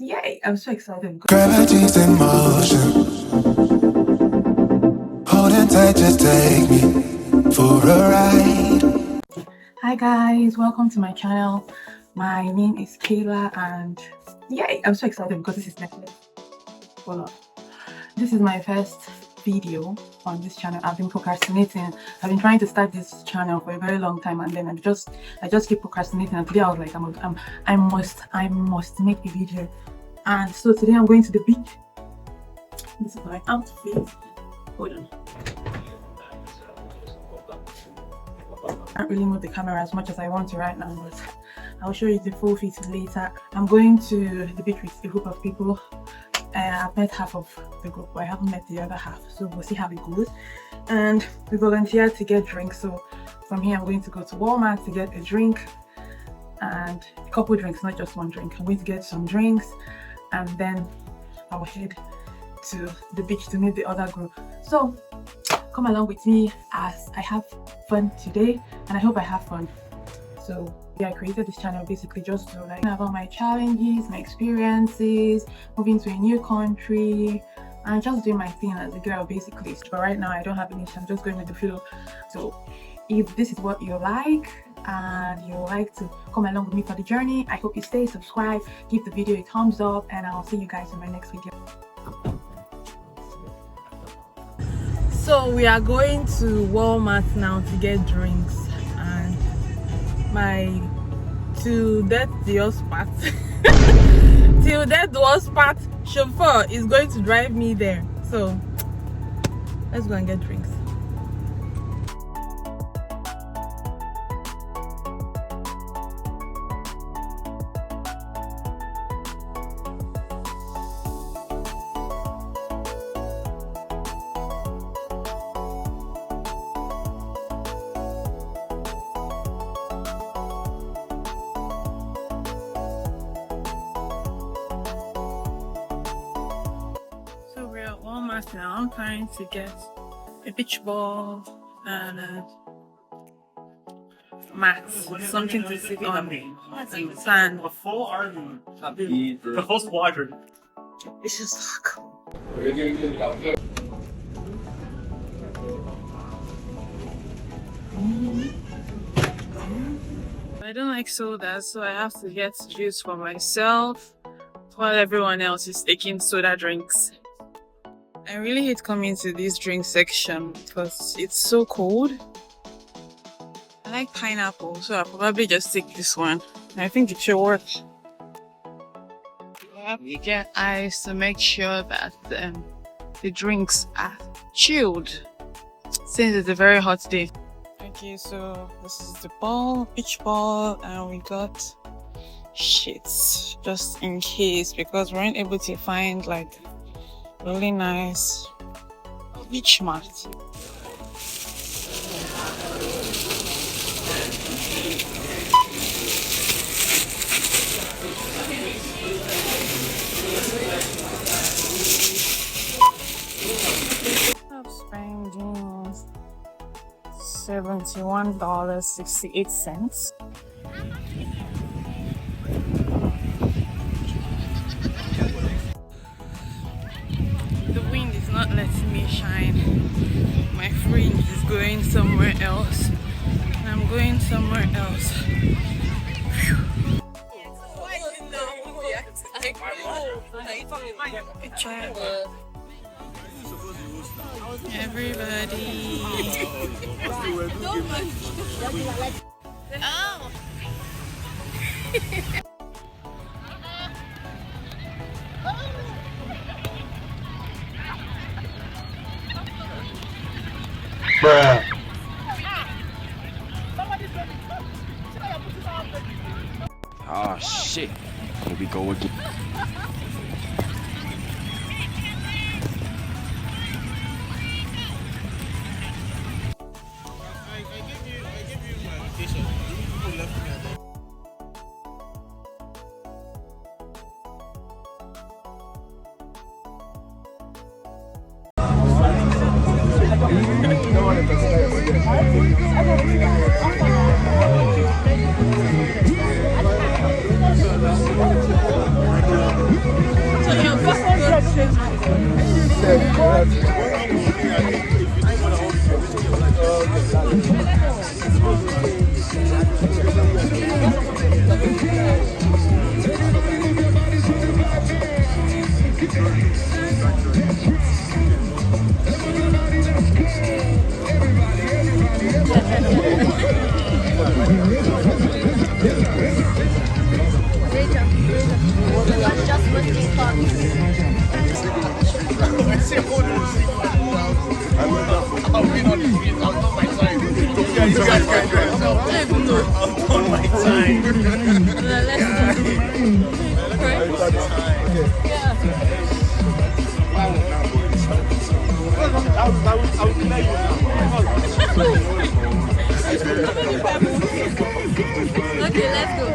Yay, I'm so excited. Gravities in motion, holding tight, just take me for a ride. Hi guys, welcome to my channel. My name is Kayla and yay, I'm so excited because this is Netflix. Well, this is my first video on this channel. I've been procrastinating. I've been trying to start this channel for a very long time, and then I just keep procrastinating. And today I was like, I must make a video. And so today I'm going to the beach. This is my outfit. Hold on. I can't really move the camera as much as I want to right now, but I'll show you the full fit later. I'm going to the beach with a group of people. I've met half of the group, but I haven't met the other half, so we'll see how it goes. And we volunteered to get drinks, so from here I'm going to go to Walmart to get a drink and a couple drinks, not just one drink. I'm going to get some drinks and then I'll head to the beach to meet the other group. So come along with me as I have fun today, and I hope I have fun. So yeah, I created this channel basically just to like about my challenges, my experiences, moving to a new country, and just doing my thing as a girl basically. But right now I don't have any, I'm just going with the flow. So if this is what you like and you like to come along with me for the journey, I hope you stay, subscribe, give the video a thumbs up, and I'll see you guys in my next video. So we are going to Walmart now to get drinks, and my till death do us part till death do us part chauffeur is going to drive me there. So let's go and get drinks. Now I'm trying to get a beach ball and a mat, something to sit on and sand. The full squadron. It's just cool. I don't like soda, so I have to get juice for myself while everyone else is taking soda drinks. I really hate coming to this drink section because it's so cold. I like pineapple, so I'll probably just take this one. I think it should work. You get ice to make sure that the drinks are chilled since it's a very hot day. Okay, so this is the ball, beach ball, and we got sheets just in case because we weren't able to find like really nice beach mat. I'm spending $71.68. Not letting me shine. My fringe is going somewhere else, and I'm going somewhere else. Everybody. Oh. Bruh. Oh shit. Here we go again. Okay, let's go.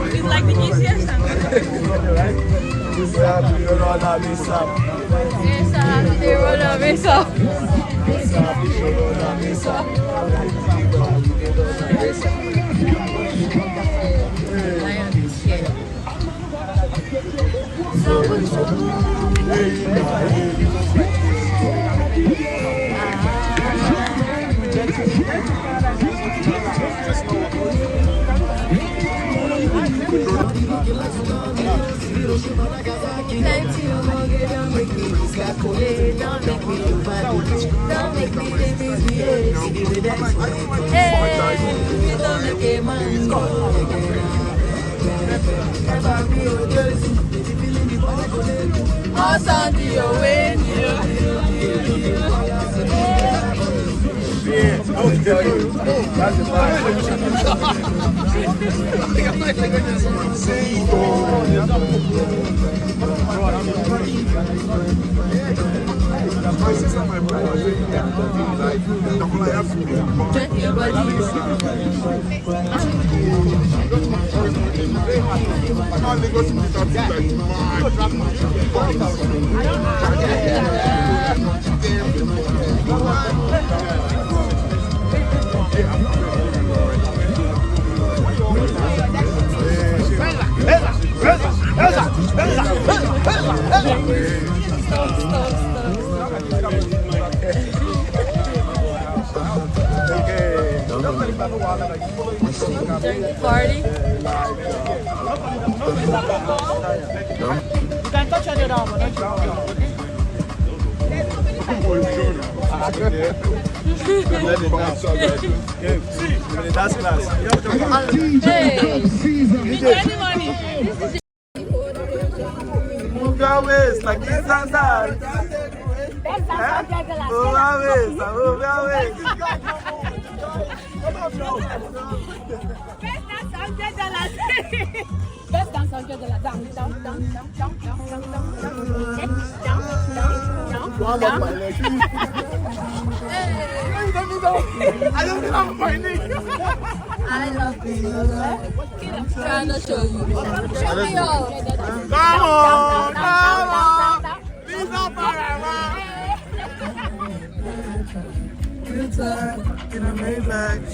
It's like the easiest and party. You can touch your arm, don't you? That's class. Hey, any money? Move your waist like this and that. Move your waist, move your waist. Best dance $100. Down, down, down, down, down, down, down, down, down, down. I don't have my knee. I love you. I'm trying to show you. Show me all. Come on, come on. Please don't forever. Good time in a Maybach.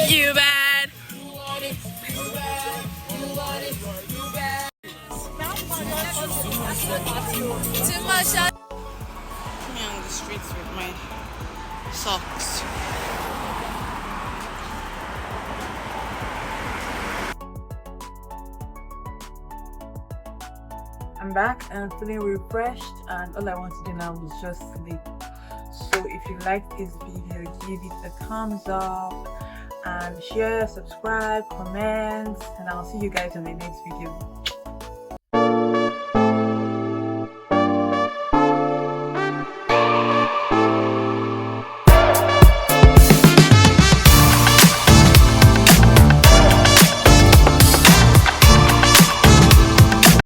You bad. Too much. Me on the streets with my socks. I'm back and feeling refreshed, and all I want to do now is just sleep. So if you liked this video, give it a thumbs up and share, subscribe, comment, and I'll see you guys in the next video.